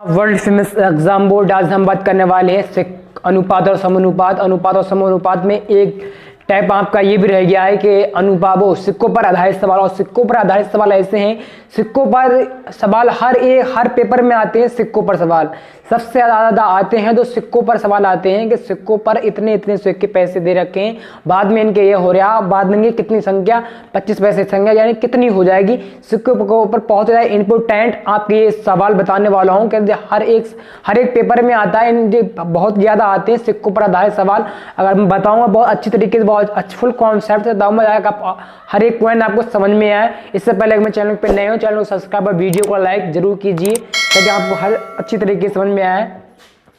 World famous exam board. आज हम बात करने वाले हैं अनुपात और समानुपात। अनुपात और समानुपात में एक टाइप आपका ये भी रह गया है कि अनुपात सिक्कों पर आधारित सवाल। और सिक्कों पर आधारित सवाल ऐसे हैं, सिक्कों पर सवाल हर पेपर में आते हैं। सिक्कों पर सवाल सबसे ज़्यादा आते हैं, तो सिक्कों पर सवाल आते हैं कि सिक्कों पर इतने इतने सिक्के पैसे दे रखे हैं, बाद में इनके ये हो रहा, बाद में इनकी कितनी संख्या 25 पैसे संख्या यानी कितनी हो जाएगी। सिक्कों के ऊपर बहुत ज़्यादा इम्पोर्टेंट आपके ये सवाल बताने वाला हूँ कि हर एक पेपर में आता है, बहुत ज़्यादा आते हैं सिक्कों पर आधारित सवाल। अगर मैं बताऊँगा बहुत अच्छी तरीके से, बहुत अच्छा फुल कॉन्सेप्ट से बताऊँगा, आप हर एक पॉइंट आपको समझ में आए। इससे पहले अगर मैं चैनल पर नए हो, चैनल को सब्सक्राइब और वीडियो को लाइक जरूर कीजिए ताकि आपको हर अच्छी तरीके से समझ में आए।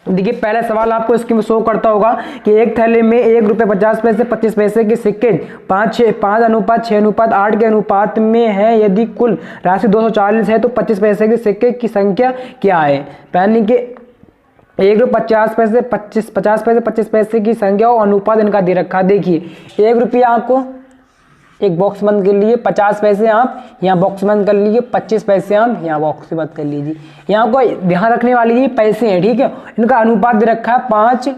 देखिए पहला सवाल आपको इसके में शो करता होगा कि एक थैले में ₹1.50 25 पैसे के सिक्के 5:6:8 के अनुपात में है। यदि कुल राशि 240 है तो 25 पैसे के सिक्के की संख्या क्या है। यानी कि ₹1.50 50 पैसे 25 पैसे की संख्या और अनुपात इनका दे रखा। देखिए ₹1 आपको एक बॉक्स बंद कर लिए, 50 पैसे आप यहाँ बॉक्स बंद कर लीजिए, 25 पैसे आप यहाँ बॉक्स बंद कर लीजिए। यहाँ को ध्यान रखने वाली ये पैसे हैं, ठीक है। इनका अनुपात दे रखा है 5,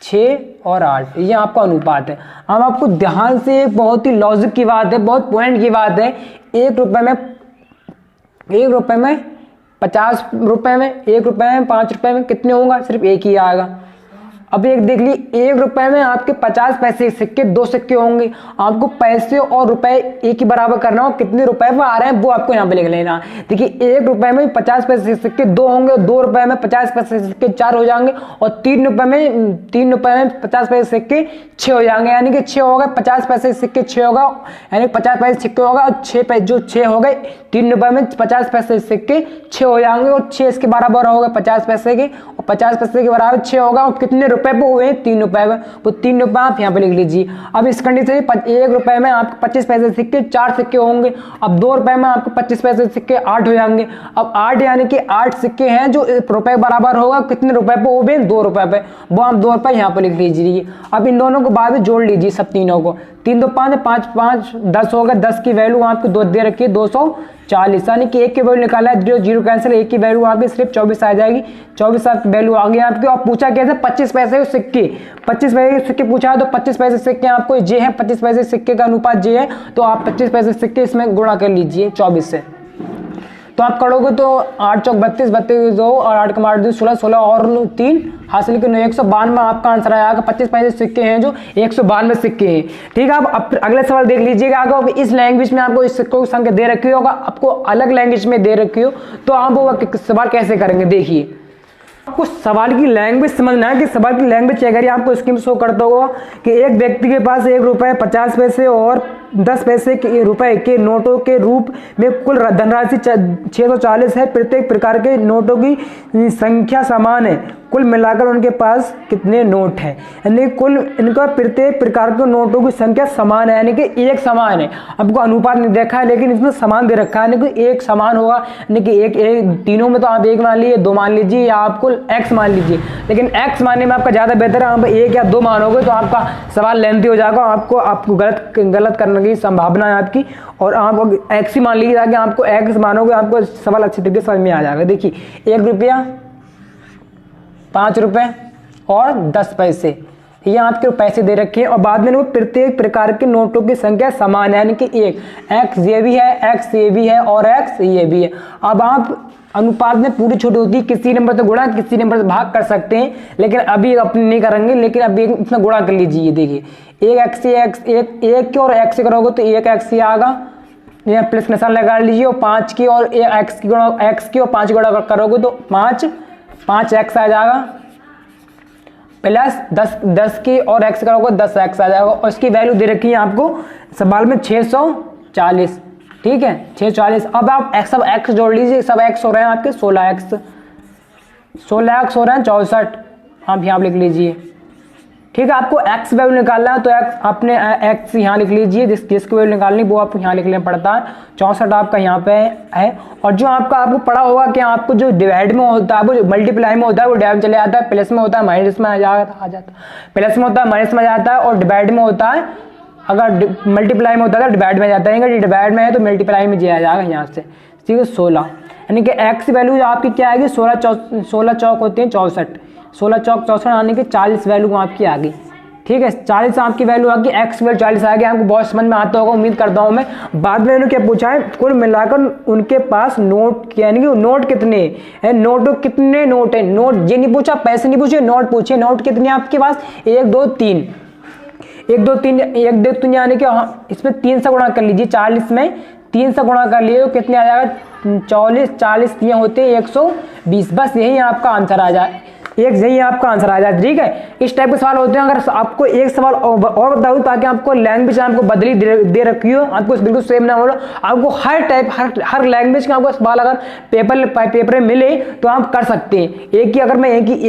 6 और 8, ये आपका अनुपात है। हम आपको ध्यान से, एक बहुत ही लॉजिक की बात है, बहुत पॉइंट की बात है। ₹1 में 50 रुपए में, ₹1 में 5 रुपए में कितने होगा, सिर्फ एक ही आएगा। अब एक देख ली, ₹1 में आपके 50 पैसे सिक्के 2 सिक्के होंगे। आपको पैसे और रुपए एक ही बराबर करना हो, कितने रुपए में आ रहे हैं वो आपको यहाँ पे लिख लेना। देखिए ₹1 में 50 पैसे सिक्के 2 होंगे, ₹2 में 50 पैसे सिक्के 4 हो जाएंगे, और ₹3 में 50 पैसे सिक्के 6 हो जाएंगे। यानी कि 6 हो गए, 50 पैसे सिक्के 6 होगा, यानी 50 पैसे सिक्के होगा, और 6 पैसे जो 6 हो गए, ₹3 में 50 पैसे सिक्के 6 हो जाएंगे, और 6 इसके बराबर हो गए 50 पैसे के, और 50 पैसे के बराबर 6 होगा, और कितने रुपए पे हुए, ₹3 में, वो ₹3 आप यहाँ पे लिख लीजिए। अब इस कंडीशन से ₹1 में आपके 25 पैसे सिक्के 4 सिक्के होंगे। अब ₹2 में आपको 25 पैसे सिक्के 8 हो जाएंगे। अब 8 यानी कि 8 सिक्के हैं जो रुपए बराबर होगा, कितने रुपए पे वो भी ₹2 पे, वो आप ₹2 यहाँ पे लिख लीजिए। अब इन दोनों को बाद में जोड़ लीजिए, सब तीनों को, 3 2 5 5 5 10 हो गए। 10 की वैल्यू आपको 2 दे रखी है, 240, यानी कि 1 की वैल्यू निकाला है, 0 0 कैंसिल, 1 की वैल्यू आपकी सिर्फ 24 आ जाएगी। 24 वैल्यू आ गई आपकी। और पूछा कैसे, 25 पैसे सिक्के, 25 पैसे के सिक्के पूछा है, तो 25 पैसे सिक्के आपको जे है, 25 पैसे सिक्के का अनुपात जे है, तो आप 25 पैसे सिक्के इसमें गुणा कर लीजिए 24 से। तो आप करोगे तो 8 चौक 32, 32 2 और 8 का 16, 16 और 3 हासिल के 192 आपका आंसर आया। 25 पैसे सिक्के हैं जो 192 सिक्के हैं, ठीक है। अब अगले सवाल देख लीजिएगा। अगर इस लैंग्वेज में आपको इस सिक्कों की संख्या दे रखी होगा, आपको अलग लैंग्वेज में दे रखी हो, तो आप वो सवाल कैसे करेंगे। देखिए आपको सवाल की लैंग्वेज समझना है कि सवाल की लैंग्वेज चेक करिए। आपको स्कीम शो करता होगा कि एक व्यक्ति के पास ₹1 50 और 10 पैसे के रुपए के नोटों के रूप में कुल धनराशि 640 है। प्रत्येक प्रकार के नोटों की संख्या समान है। कुल मिलाकर उनके पास कितने नोट हैं, यानी कुल इनका प्रत्येक प्रकार के नोटों की संख्या समान है, यानी कि एक समान है। आपको अनुपात नहीं देखा है, लेकिन इसमें समान दे रखा है, यानी कि एक समान होगा, यानी कि एक तीनों में तो आप 1 मान लीजिए, 2 मान लीजिए, या आपको X मान लीजिए। लेकिन X मानने में आपका ज़्यादा बेहतर है, आप 1 या 2 मानोगे तो आपका सवाल लेंथी हो जाएगा, आपको गलत करने की संभावना है आपकी। और आप X ही मान लीजिए, ताकि आपको X मानोगे आपको सवाल अच्छी तरीके से समझ में आ जाएगा। देखिए ₹1 ₹5 और 10 पैसे, ये आपके पैसे दे रखे हैं, और बाद में वो प्रत्येक प्रकार के नोटों की संख्या समान है, यानी कि एक X ये भी है, X ये भी है, और X ये भी है। अब आप अनुपात में पूरी छूट होती है, किसी नंबर से गुणा किसी नंबर से भाग कर सकते हैं, लेकिन अभी अपने नहीं करेंगे, लेकिन अभी इसमें गुणा कर लीजिए। देखिए एक के और X से करोगे तो 1X ही आएगा, यहाँ प्लस निशान लगा लीजिए, और 5 की और X की और 5 की गुणा करोगे तो 5X आ जाएगा, प्लस 10 की और X करोगे 10X आ जाएगा। और इसकी वैल्यू दे रखी है आपको सवाल में 640, ठीक है, 640। अब आप सब X जोड़ लीजिए, सब X हो रहे हैं आपके 16X हो रहे हैं 64, आप यहाँ लिख लीजिए, ठीक है। आपको X वैल्यू निकालना है तो अपने X यहाँ लिख लीजिए, जिसकी वैल्यू निकालनी वो आपको यहाँ लिखना पड़ता है। 64 आपका यहाँ पे है। और जो आपको पढ़ा होगा कि आपको जो डिवाइड में होता है, वो जो मल्टीप्लाई में होता है, वो डिवाइड में चले जाता है, प्लस में होता है माइनस में आ जाता है, प्लस में होता है माइनस में आ जाता है, और डिवाइड में होता है, अगर मल्टीप्लाई में होता है तो डिवाइड में जाता है, डिवाइड में है तो मल्टीप्लाई में जाया जाएगा यहाँ से, ठीक है। 16 यानी कि x की वैल्यू आपकी क्या आएगी 16 चौक होते हैं 64, 16 चौक 64 यानी कि 40 वैल्यू आपकी आ गई। ठीक है, 40 आपकी वैल्यू आ गई, x की वैल्यू 40 आ गई। आपको बहुत समझ में आता होगा, उम्मीद करता हूँ मैं। बाद में इन्होंने क्या पूछा है, कुल मिलाकर उनके पास नोट यानी कि नोट कितने हैं, नोट कितने नोट है, नोट ये नहीं पूछा, पैसे नहीं पूछे, नोट पूछे। नोट कितने आपके पास 1 2 3, 1 2 3, 1 2 3 यानी कि इसमें 3 से गुणा कर लीजिए, 40 में 3 से गुणा कर लिए तो कितने आ जाएगा 40, 40 3 होते हैं 120। बस यही आपका आंसर आ जाए, यही आपका आंसर आ जाए। ठीक है, इस टाइप के सवाल होते हैं। अगर आपको एक सवाल और बता दूं ताकि आपको लैंग्वेज आपको बदली दे रखी हो, आपको बिल्कुल सेम ना हो, आपको हर टाइप हर लैंग्वेज का आपको सवाल अगर पेपर में मिले तो आप कर सकते हैं। एक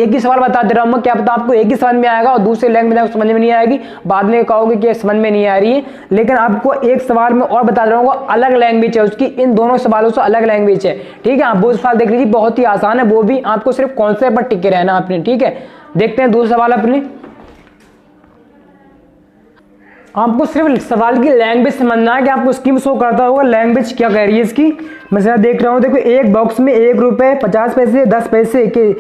ही सवाल बता दे रहा हूँ, क्या पता आपको एक ही समझ में आएगा और दूसरे लैंग्वेज आपको समझ में नहीं आएगी, बाद में कहोगे कि समझ में नहीं आ रही है। लेकिन आपको एक सवाल में और बता दे रहा हूँ, अलग लैंग्वेज है उसकी, इन दोनों सवालों से अलग लैंग्वेज है। ठीक है, आप वो सवाल देख लीजिए, बहुत ही आसान है, वो भी आपको सिर्फ कॉन्सेप्ट पर टिके रहना आपने। ठीक है, देखते हैं दूसरा सवाल अपने। आपको सिर्फ सवाल की लैंग्वेज समझना है कि आपको स्कीम शो करता होगा लैंग्वेज क्या कह रही है इसकी। मैं जरा देख रहा हूं, देखो एक बॉक्स में 1 रुपए 50 पैसे 10 पैसे के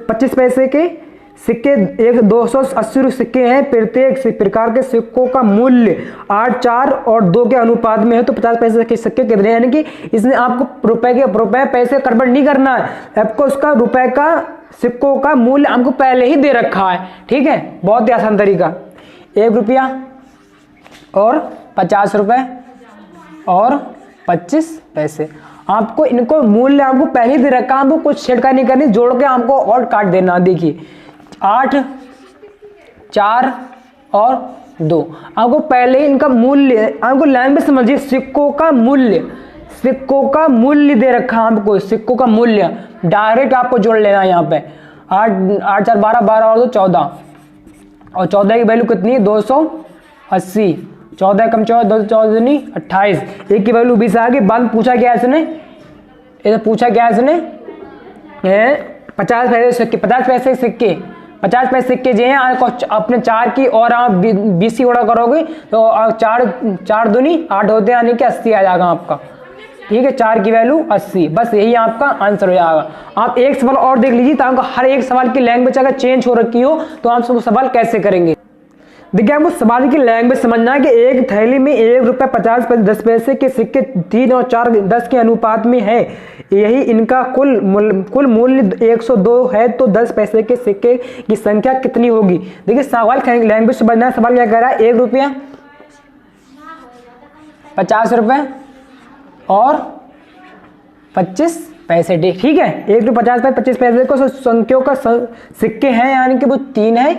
25 पैसे के सिक्के, एक 280 सिक्के हैं। प्रत्येक प्रकार के सिक्कों का मूल्य 8 4 और 2 के अनुपात में है, तो 50 पैसे के सिक्के कितने, यानी कि इसने आपको रुपए पैसे कन्वर्ट नहीं करना है, आपको उसका रुपए का सिक्कों का मूल्य आपको पहले ही दे रखा है। ठीक है, बहुत ही आसान तरीका, 1 रुपया और 50 रुपए और 25 पैसे, आपको इनको मूल्य आपको पहले ही दे रखा, आपको कुछ छेड़छाड़ नहीं करनी, जोड़ के आपको और काट देना। देखिए 8 4 और 2, आपको पहले ही इनका मूल्य, आपको लाइन में समझिए, सिक्कों का मूल्य दे रखा है आपको, सिक्कों का मूल्य डायरेक्ट आपको जोड़ लेना है यहाँ पे। 8 4 12, 12 और 2 14, और 14 की वैल्यू कितनी है 280, 14 कम 14 14 नहीं 28, एक की वैल्यू 20 आ गई। बाद पूछा क्या इसने, पूछा क्या इसने 50 पैसे सिक्के, 50 पैसे सिक्के, 50 पैसे सिक्के जो हैं अपने 4 की और आप 20 की गुणा करोगे तो 4 दूनी 8 होते हैं, यानी कि 80 आ जाएगा आपका। ठीक है, 4 की वैल्यू 80, बस यही आपका आंसर हो जाएगा। आप एक सवाल और देख लीजिए, ताकि हर एक सवाल की लैंग्वेज अगर चेंज हो रखी हो तो आप सब सवाल कैसे करेंगे। देखिए, आपको सवाल की लैंग्वेज समझना है कि एक थैली में 1 रुपये 50 पैसे 10 पैसे के सिक्के 3 और 4 10 के अनुपात में है, यही इनका कुल मूल्य 102 है, तो 10 पैसे के सिक्के की संख्या कितनी होगी। देखिए, सवाल लैंग्वेज समझना है, सवाल क्या कह रहा है, 1 रुपया 50 रुपये और 25 पैसे। ठीक है, 1 रुपये 50 पैसे 25 पैसे को संख्याओं का सिक्के हैं, यानी कि वो 3 है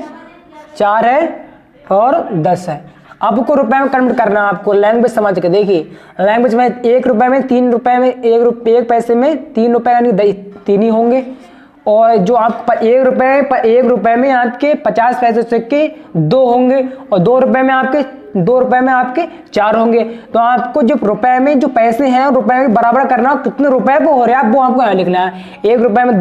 4 है और 10 है। आपको रुपए में कन्वर्ट करना है, आपको लैंग्वेज समझ के। देखिए लैंग्वेज में 1 रुपए में 3 रुपए में 1 पैसे में 3 रुपए यानी 3 ही होंगे, और जो आप 1 रुपए में आपके 50 पैसे सिक्के 2 होंगे, और 2 रुपए में आपके 4 होंगे। तो आपको जो रुपए में जो पैसे हैं रुपए में बराबर करना, कितने रुपए वो हो रहे हैं वो आपको यहाँ लिखना है। 1 रुपए में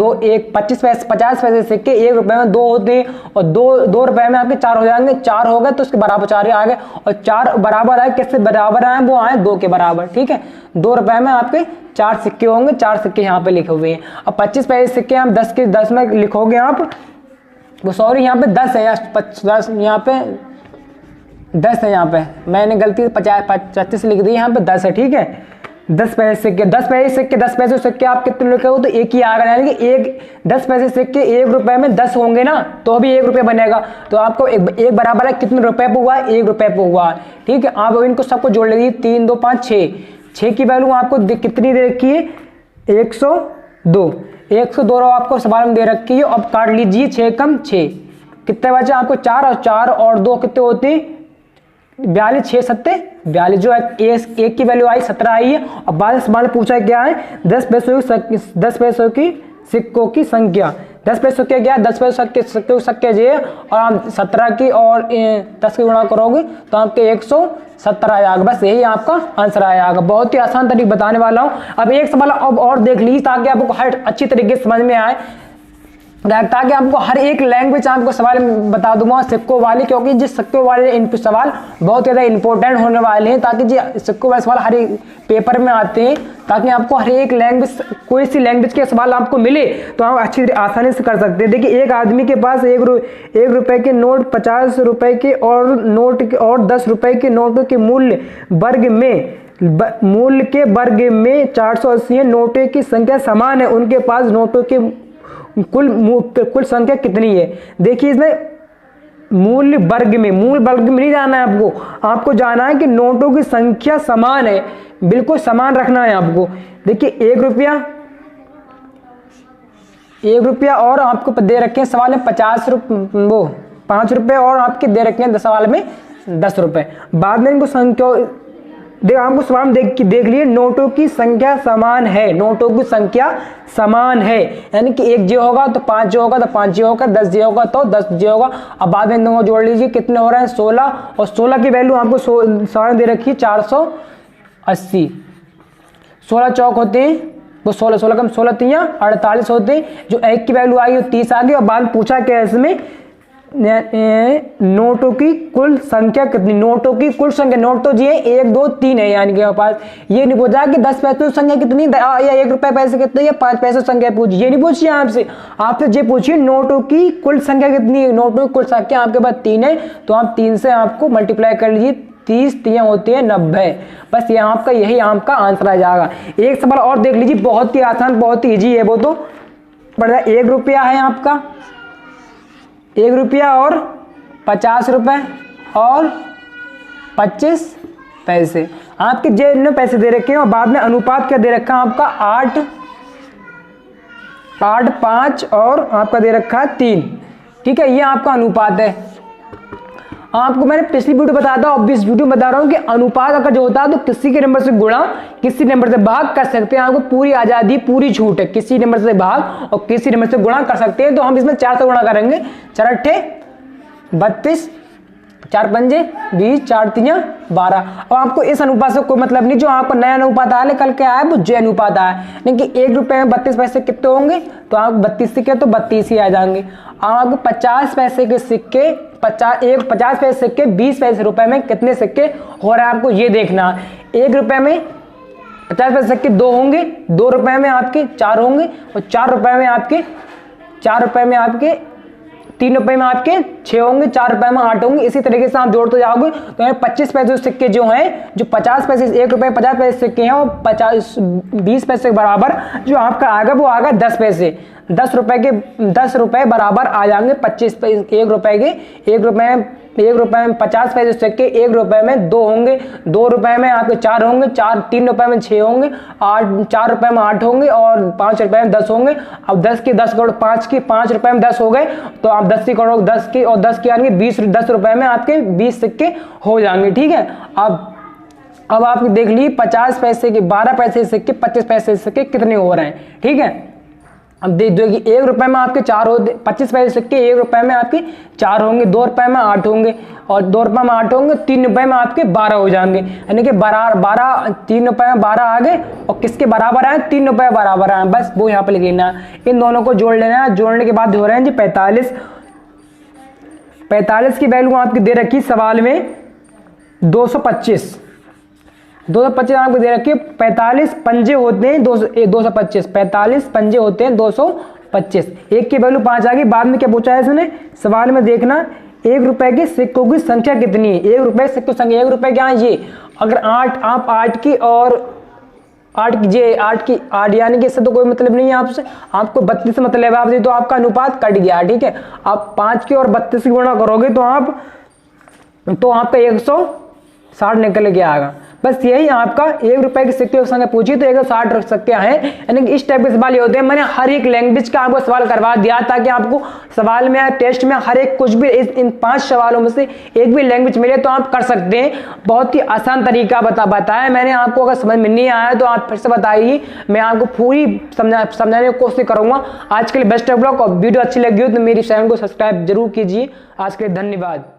50 पैसे सिक्के 1 रुपए में 2 होते हैं, और 2 रुपए में आपके 4 हो जाएंगे, 4 हो गए तो उसके बराबर 4 आ गए, और 4 बराबर आए, किससे बराबर आए, वो आए 2 के बराबर। ठीक है, 2 रुपए में आपके 4 सिक्के होंगे, 4 सिक्के यहाँ पे लिखे हुए हैं। अब 25 पैसे सिक्के आप 10 में लिखोगे आप, वो सॉरी यहाँ पे 10 है या 10, यहाँ पे 10 है, यहाँ पे मैंने गलती से 25 लिख दी, यहाँ पे 10 है। ठीक है, 10 पैसे सिक्के 10 पैसे सिक्के आप कितने लिखे हो, तो एक ही आ गया, यानी कि 10 पैसे सिक्के 1 रुपए में 10 होंगे ना, तो अभी 1 रुपये बनेगा, तो आपको एक बराबर है कितने रुपए पे हुआ, 1 रुपये पे हुआ। ठीक है, आप इनको सबको जोड़ लीजिए, 3 2 5 6 की वैल्यू आपको कितनी दे रखी है 102 आपको सवाल में दे रखी है। अब काट लीजिए, 6 कम 6 कितने बचे आपको, 4 और 2 कितने होते हैं 42, 6 सत्ते 42, जो एक की वैल्यू आई 17 आई है। अब बाद सवाल पूछा क्या है, 10 पैसों की सिक्कों की संख्या, 10 पैसों के क्या 10 पैसों के सिक्के जो है, और आप 17 की और 10 की गुणा करोगे तो आपके 117 आएगा। बस यही आपका आंसर आएगा। बहुत ही आसान तरीके बताने वाला हूँ। अब एक सवाल अब और देख लीजिए ताकि आपको हर अच्छी तरीके से समझ में आए। ताकि आपको हर एक लैंग्वेज आपको सवाल बता दूंगा सिक्कों वाले, क्योंकि जिस सिक्कों वाले इनपुट सवाल बहुत ज़्यादा इंपॉर्टेंट होने वाले हैं, ताकि जो सिक्कों वाले सवाल हर एक पेपर में आते हैं, ताकि आपको हर एक लैंग्वेज, कोई सी लैंग्वेज के सवाल आपको मिले तो आप अच्छी आसानी से कर सकते हैं। देखिए, एक आदमी के पास एक रुपए के नोट, 50 रुपए के और नोट और 10 रुपए के नोटों के मूल्य के वर्ग में 480 है। नोटों की संख्या समान है, उनके पास नोटों के कुल संख्या कितनी है। देखिए, इसमें मूल वर्ग में नहीं जाना है आपको जाना है कि नोटों की संख्या समान है, बिल्कुल समान रखना है आपको। देखिए, 1 रुपया और आपको दे रखे हैं सवाल में 5 रुपए और आपके दे रखे हैं सवाल में 10 रुपए। बाद में इनको संख्या आपको सवाल देख लिए, नोटों की संख्या समान है, नोटों की संख्या समान है, यानी कि 1 जे होगा तो 5 जे होगा तो 5 जे होगा, 10 जे होगा तो 10 जे होगा। अब बाद में इनको जोड़ लीजिए, कितने हो रहे हैं 16, और 16 की वैल्यू आपको सवाल दे रखी है 480। 16 चौक होते हैं वो 16 कम 16 3 48 होते हैं। जो 1 की वैल्यू आई वो 30 आ गई। और बाद पूछा क्या इसमें, नोटों की कुल संख्या कितनी, नोटों की कुल संख्या, नोट तो जी है 1 2 3 है, यानी कि हमारे पास ये नहीं पूछा कि 10 पैसों संख्या कितनी या 1 रुपए पैसे कितने या 5 पैसों संख्या पूछी, ये नहीं पूछिए आपसे ये पूछिए नोटों की कुल संख्या कितनी है। नोटों की कुल संख्या आपके पास 3 है, तो आप 3 से आपको मल्टीप्लाई कर लीजिए, 30 3 होती है 90। बस ये आपका यही आपका आंसर आ जाएगा। एक सवाल और देख लीजिए, बहुत ही आसान, बहुत ही ईजी है वो तो। बढ़िया, 1 रुपया है आपका, 1 रुपया और 50 रुपए और 25 पैसे, आपके जेब में पैसे दे रखे हैं। और बाद में अनुपात क्या दे रखा है आपका 8 5 और आपका दे रखा है 3। ठीक है, ये आपका अनुपात है। आपको मैंने पिछली वीडियो बताया था, अब इस वीडियो में बता रहा हूं कि अनुपात अगर जो होता है तो किसी के नंबर से गुणा किसी नंबर से भाग कर सकते हैं। आपको पूरी आजादी, पूरी छूट है, किसी नंबर से भाग और किसी नंबर से गुणा कर सकते हैं। तो हम इसमें 4 से गुणा करेंगे, 4 8 32, 4 पंजे 20, 4 3 12। और आपको इस अनुपात से कोई मतलब नहीं, जो आपको नया अनुपात आया कल क्या आया वो जे अनुपात आया, यानी कि 1 रुपए में 32 पैसे कितने होंगे, तो आप 32 सिक्के तो 32 ही आ जाएंगे। आपको 50 पैसे के सिक्के 50 पैसे सिक्के 20 पैसे रुपए में कितने सिक्के हो रहा है आपको ये देखना। 1 रुपए में 50 पैसे सिक्के 2 होंगे, 2 रुपए में आपके 4 होंगे, और 4 रुपए में आपके 3 रुपए में आपके 6 होंगे, 4 रुपए में 8 होंगे। इसी तरीके से आप जोड़ते जाओगे तो 25 पैसे सिक्के जो हैं, जो 50 पैसे 1 रुपए 50 पैसे सिक्के हैं, और 20 पैसे के बराबर जो आपका आएगा वो आएगा 10 पैसे। 10 रुपए बराबर आ जाएंगे 25 पैसे 1 रुपए के। 1 रुपए में 50 पैसे सिक्के 1 रुपए में 2 होंगे, 2 रुपए में आपके 4 होंगे, 3 रुपए में 6 होंगे, 4 रुपए में 8 होंगे, और 5 रुपए में 10 होंगे। अब 10 के 10 करोड़ 5 रुपए में 10 हो गए, तो आप 10 की करोड़ 10 की और 10 के आएंगे 10 रुपए में आपके 20 सिक्के हो जाएंगे। ठीक है, अब आप देख लीजिए 50 पैसे के 12 पैसे सिक्के 25 पैसे सिक्के कितने हो रहे हैं। ठीक है, अब देख दो कि 1 रुपए में आपके 4 होते, 25 पैसे सिक्के 1 रुपए में आपके 4 होंगे, 2 रुपए में 8 होंगे, और 2 रुपए में 8 होंगे, 3 रुपए में आपके 12 हो जाएंगे, यानी कि 12 3 रुपए में 12 आ गए, और किसके बराबर आए 3 रुपए बराबर आए, बस वो यहाँ पे लिख लेना। इन दोनों को जोड़ लेना है, जोड़ने के बाद हो रहे हैं जी 45 की वैल्यू आपकी दे रखी सवाल में 225 आपको दे रखी है। 45 पंजे होते हैं 225, 45 पंजे होते हैं 225। 1 की वैल्यू 5 आ गई। बाद में क्या पूछा है इसने सवाल में, देखना 1 रुपए के सिक्कों की संख्या कितनी है। 1 रुपए सिक्कों की संख्या, 1 रुपए क्या है ये, अगर 8 की और 8 यानी कि इससे तो कोई मतलब नहीं है आपसे, आपको 32 से मतलब है आपसे, तो आपका अनुपात कट गया। ठीक है, आप 5 की और 32 की गुणा करोगे तो आपका 160 निकल के आएगा। बस यही आपका 1 रुपए के सिक्के की संख्या पूछी तो 160 रख सकते हैं, यानी कि इस टाइप के सवाल ये होते हैं। मैंने हर एक लैंग्वेज का आपको सवाल करवा दिया ताकि आपको सवाल में टेस्ट में हर एक कुछ भी इन 5 सवालों में से एक भी लैंग्वेज मिले तो आप कर सकते हैं। बहुत ही आसान तरीका बताया मैंने आपको। अगर समझ में नहीं आया तो आप फिर से बताइए, मैं आपको पूरी समझाने की कोशिश करूंगा। आज के लिए बेस्ट ऑफ लक, और वीडियो अच्छी लगी हो तो मेरी चैनल को सब्सक्राइब जरूर कीजिए। आज के लिए धन्यवाद।